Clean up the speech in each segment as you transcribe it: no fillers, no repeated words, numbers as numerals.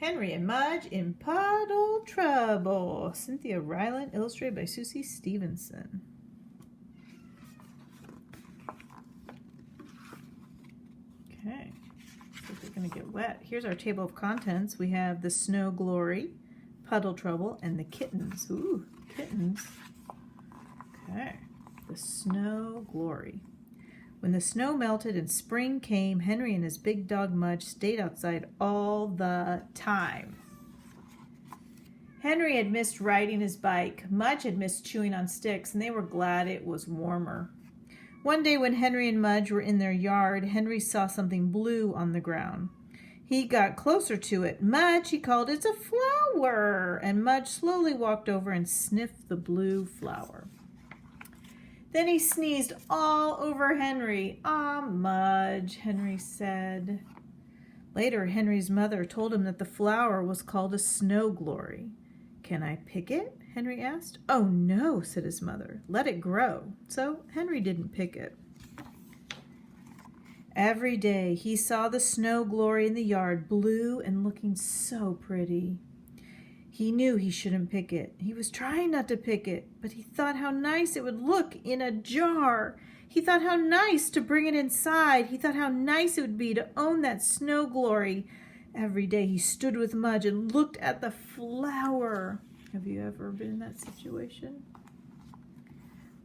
Henry and Mudge in Puddle Trouble. Cynthia, Rylan, illustrated by Susie Stevenson. Okay, looks like they're going to get wet. Here's our table of contents. We have the Snow Glory, Puddle Trouble, and the kittens. Ooh, kittens. Okay, the Snow Glory. When the snow melted and spring came, Henry and his big dog Mudge stayed outside all the time. Henry had missed riding his bike. Mudge had missed chewing on sticks, and they were glad it was warmer. One day when Henry and Mudge were in their yard, Henry saw something blue on the ground. He got closer to it. Mudge, he called, "It's a flower!" And Mudge slowly walked over and sniffed the blue flower. Then he sneezed all over Henry. "Ah, Mudge," Henry said. Later, Henry's mother told him that the flower was called a snow glory. "Can I pick it?" Henry asked. "Oh, no," said his mother. "Let it grow." So Henry didn't pick it. Every day he saw the snow glory in the yard, blue and looking so pretty. He knew he shouldn't pick it. He was trying not to pick it, but he thought how nice it would look in a jar. He thought how nice to bring it inside. He thought how nice it would be to own that snow glory. Every day he stood with Mudge and looked at the flower. Have you ever been in that situation?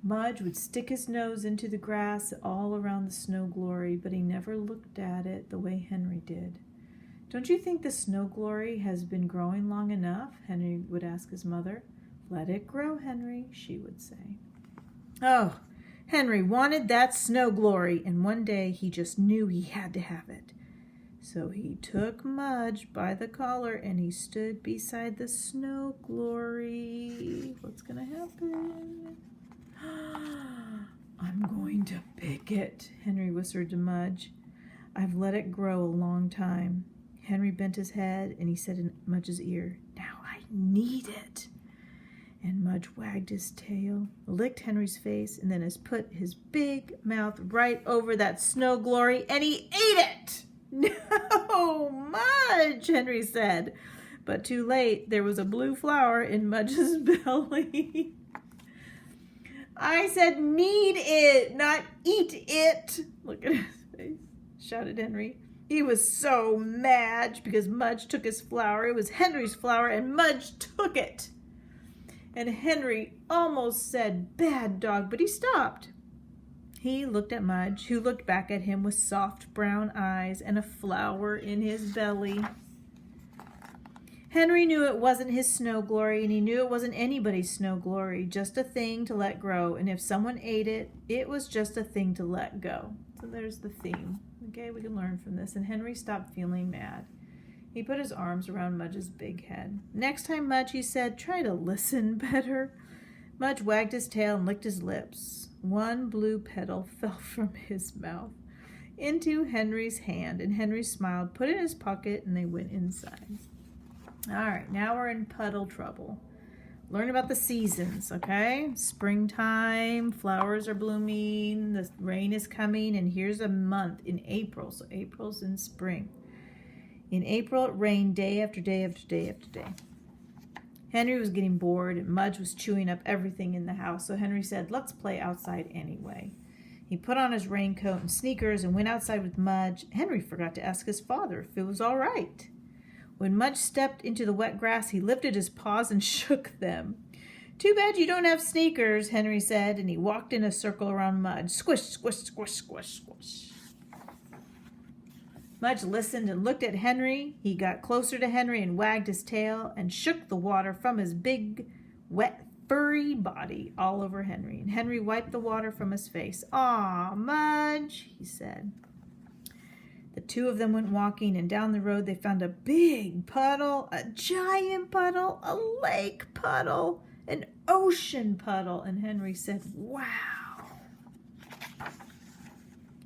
Mudge would stick his nose into the grass all around the snow glory, but he never looked at it the way Henry did. "Don't you think the snow glory has been growing long enough?" Henry would ask his mother. "Let it grow, Henry," she would say. Oh, Henry wanted that snow glory, and one day he just knew he had to have it. So he took Mudge by the collar and he stood beside the snow glory. What's going to happen? "I'm going to pick it," Henry whispered to Mudge. "I've let it grow a long time." Henry bent his head and he said in Mudge's ear, "Now I need it." And Mudge wagged his tail, licked Henry's face, and then put his big mouth right over that snow glory, and he ate it. "No, Mudge," Henry said. But too late, there was a blue flower in Mudge's belly. "I said need it, not eat it." "Look at his face," shouted Henry. He was so mad because Mudge took his flower. It was Henry's flower, and Mudge took it. And Henry almost said, "Bad dog," but he stopped. He looked at Mudge, who looked back at him with soft brown eyes and a flower in his belly. Henry knew it wasn't his snow glory, and he knew it wasn't anybody's snow glory, just a thing to let grow. And if someone ate it, it was just a thing to let go. So there's the theme. Okay, we can learn from this. And Henry stopped feeling mad. He put his arms around Mudge's big head. "Next time, Mudge," he said, "try to listen better." Mudge wagged his tail and licked his lips. One blue petal fell from his mouth into Henry's hand, and Henry smiled, put it in his pocket, and they went inside. All right, now we're in Puddle Trouble. Learn about the seasons, okay? Springtime, flowers are blooming, the rain is coming, and here's a month in April. So April's in spring. In April, it rained day after day after day after day. Henry was getting bored, and Mudge was chewing up everything in the house. So Henry said, "Let's play outside anyway." He put on his raincoat and sneakers and went outside with Mudge. Henry forgot to ask his father if it was all right. When Mudge stepped into the wet grass, he lifted his paws and shook them. "Too bad you don't have sneakers," Henry said, and he walked in a circle around Mudge. Squish, squish, squish, squish, squish. Mudge listened and looked at Henry. He got closer to Henry and wagged his tail and shook the water from his big, wet, furry body all over Henry. And Henry wiped the water from his face. "Aw, Mudge," he said. The two of them went walking, and down the road they found a big puddle, a giant puddle, a lake puddle, an ocean puddle. And Henry said, "Wow."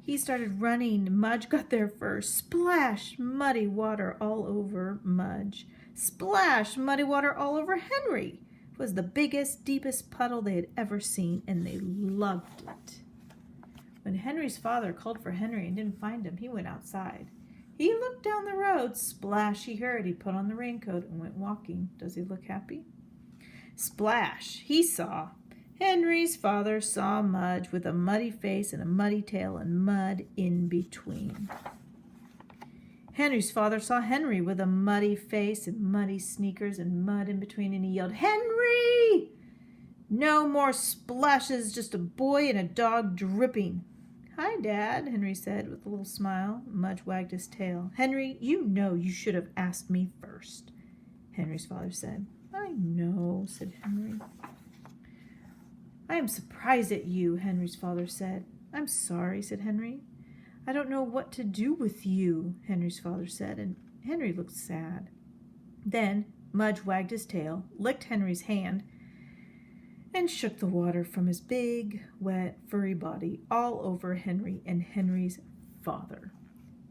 He started running. Mudge got there first. Splash, muddy water all over Mudge. Splash, muddy water all over Henry. It was the biggest, deepest puddle they had ever seen, and they loved it. When Henry's father called for Henry and didn't find him, he went outside. He looked down the road. Splash, he heard. He put on the raincoat and went walking. Does he look happy? Splash, he saw. Henry's father saw Mudge with a muddy face and a muddy tail and mud in between. Henry's father saw Henry with a muddy face and muddy sneakers and mud in between, and he yelled, "Henry! No more splashes, just a boy and a dog dripping." "Hi, Dad," Henry said with a little smile. Mudge wagged his tail. "Henry, you know you should have asked me first," Henry's father said. "I know," said Henry. "I am surprised at you," Henry's father said. "I'm sorry," said Henry. "I don't know what to do with you," Henry's father said, and Henry looked sad. Then Mudge wagged his tail, licked Henry's hand, and shook the water from his big, wet, furry body all over Henry and Henry's father.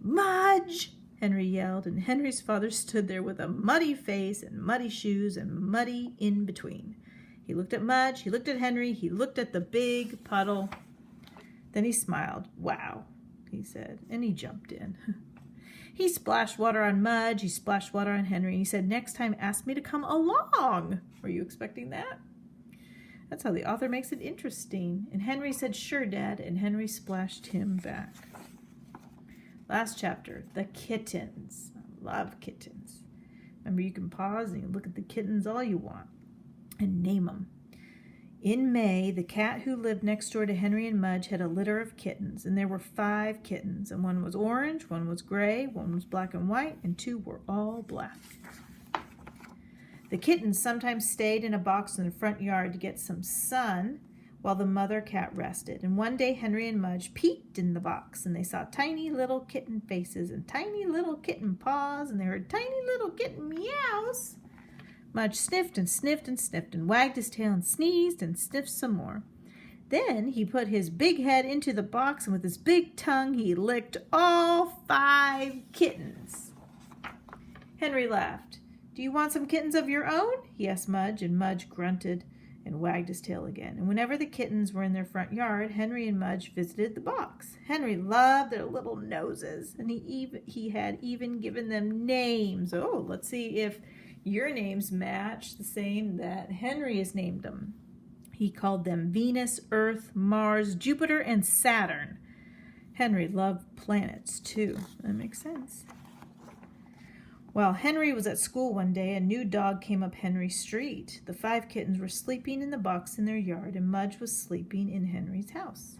"Mudge!" Henry yelled, and Henry's father stood there with a muddy face and muddy shoes and muddy in between. He looked at Mudge, he looked at Henry, he looked at the big puddle. Then he smiled. "Wow," he said, and he jumped in. He splashed water on Mudge, he splashed water on Henry, and he said, "Next time, ask me to come along." Were you expecting that? That's how the author makes it interesting. And Henry said, "Sure, Dad," and Henry splashed him back. Last chapter, the kittens. I love kittens. Remember, you can pause and you look at the kittens all you want and name them. In May, the cat who lived next door to Henry and Mudge had a litter of kittens, and there were 5 kittens, and one was orange, one was gray, one was black and white, and 2 were all black. The kittens sometimes stayed in a box in the front yard to get some sun while the mother cat rested. And one day Henry and Mudge peeked in the box, and they saw tiny little kitten faces and tiny little kitten paws, and they heard tiny little kitten meows. Mudge sniffed and sniffed and sniffed and wagged his tail and sneezed and sniffed some more. Then he put his big head into the box, and with his big tongue he licked all 5 kittens. Henry laughed. "Do you want some kittens of your own?" he asked Mudge, and Mudge grunted and wagged his tail again. And whenever the kittens were in their front yard, Henry and Mudge visited the box. Henry loved their little noses, and he had even given them names. Oh, let's see if your names match the same that Henry has named them. He called them Venus, Earth, Mars, Jupiter, and Saturn. Henry loved planets, too. That makes sense. While Henry was at school one day, a new dog came up Henry Street. The 5 kittens were sleeping in the box in their yard, and Mudge was sleeping in Henry's house.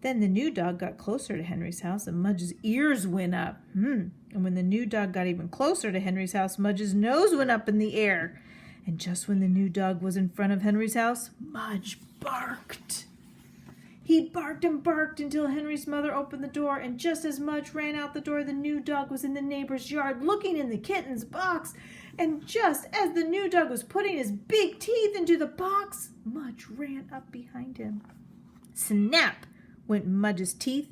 Then the new dog got closer to Henry's house, and Mudge's ears went up. And when the new dog got even closer to Henry's house, Mudge's nose went up in the air. And just when the new dog was in front of Henry's house, Mudge barked. He barked and barked until Henry's mother opened the door, and just as Mudge ran out the door, the new dog was in the neighbor's yard looking in the kitten's box. And just as the new dog was putting his big teeth into the box, Mudge ran up behind him. Snap went Mudge's teeth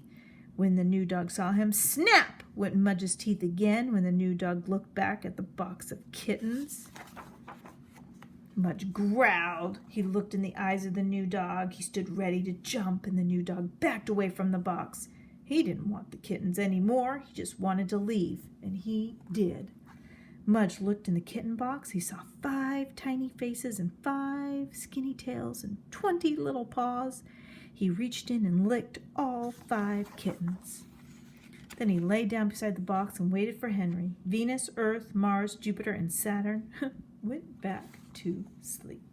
when the new dog saw him. Snap went Mudge's teeth again when the new dog looked back at the box of kittens. Mudge growled. He looked in the eyes of the new dog. He stood ready to jump, and the new dog backed away from the box. He didn't want the kittens anymore. He just wanted to leave, and he did. Mudge looked in the kitten box. He saw 5 tiny faces and 5 skinny tails and 20 little paws. He reached in and licked all 5 kittens. Then he lay down beside the box and waited for Henry. Venus, Earth, Mars, Jupiter, and Saturn went back to sleep.